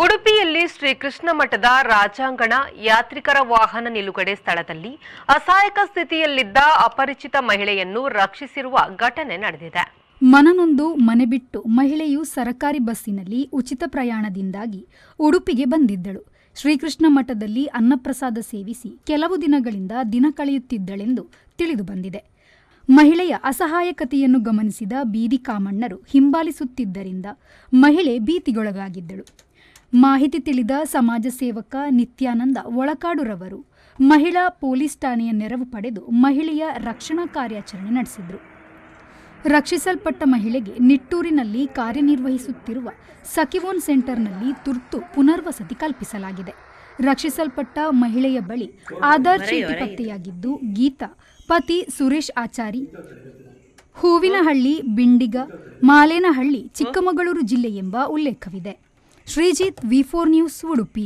ಉಡುಪಿಯಲ್ಲಿ ಶ್ರೀಕೃಷ್ಣ ಮಠದ ರಾಜಾಂಗಣ ಯಾತ್ರಿಕರ ವಾಹನ ನಿಲುಗಡೆ ಸ್ಥಳದಲ್ಲಿ ಅಸಹಾಯಕ ಸ್ಥಿತಿಯಲ್ಲಿದ್ದ ಅಪರಿಚಿತ ಮಹಿಳೆಯನ್ನು ರಕ್ಷಿಸಿರುವ ಘಟನೆ ನಡೆದಿದೆ. ಮನನೊಂದು ಮನೆ ಬಿಟ್ಟು ಮಹಿಳೆಯು ಸರಕಾರಿ ಬಸ್ಸಿನಲ್ಲಿ ಉಚಿತ ಪ್ರಯಾಣದಿಂದಾಗಿ ಉಡುಪಿಗೆ ಬಂದಿದ್ದಳು. ಶ್ರೀಕೃಷ್ಣ ಮಠದಲ್ಲಿ ಅನ್ನಪ್ರಸಾದ ಸೇವಿಸಿ ಕೆಲವು ದಿನಗಳಿಂದ ದಿನ ಕಳೆಯುತ್ತಿದ್ದಳೆಂದು ತಿಳಿದು ಬಂದಿದೆ. ಮಹಿಳೆಯ ಅಸಹಾಯಕತೆಯನ್ನು ಗಮನಿಸಿದ ಬೀದಿ ಕಾಮಣ್ಣರು ಹಿಂಬಾಲಿಸುತ್ತಿದ್ದರಿಂದ ಮಹಿಳೆ ಭೀತಿಗೊಳಗಾಗಿದ್ದಳು. ಮಾಹಿತಿ ತಿಳಿದ ಸಮಾಜ ಸೇವಕ ನಿತ್ಯಾನಂದ ಒಳಕಾಡುರವರು ಮಹಿಳಾ ಪೊಲೀಸ್ ಠಾಣೆಯ ನೆರವು ಪಡೆದು ಮಹಿಳೆಯ ರಕ್ಷಣಾ ಕಾರ್ಯಾಚರಣೆ ನಡೆಸಿದರು. ರಕ್ಷಿಸಲ್ಪಟ್ಟ ಮಹಿಳೆಗೆ ನಿಟ್ಟೂರಿನಲ್ಲಿ ಕಾರ್ಯನಿರ್ವಹಿಸುತ್ತಿರುವ ಸಖಿವೋನ್ ಸೆಂಟರ್ನಲ್ಲಿ ತುರ್ತು ಪುನರ್ವಸತಿ ಕಲ್ಪಿಸಲಾಗಿದೆ. ರಕ್ಷಿಸಲ್ಪಟ್ಟ ಮಹಿಳೆಯ ಬಳಿ ಆಧಾರ್ ಚೀಟಿ ಪತ್ತೆಯಾಗಿದ್ದು, ಗೀತಾ ಪತಿ ಸುರೇಶ್ ಆಚಾರಿ, ಹೂವಿನಹಳ್ಳಿ, ಬಿಂಡಿಗ, ಮಾಲೇನಹಳ್ಳಿ, ಚಿಕ್ಕಮಗಳೂರು ಜಿಲ್ಲೆ ಎಂಬ ಉಲ್ಲೇಖವಿದೆ. ಶ್ರೀಜಿತ್, ವಿ4 ನ್ಯೂಸ್, ಉಡುಪಿ.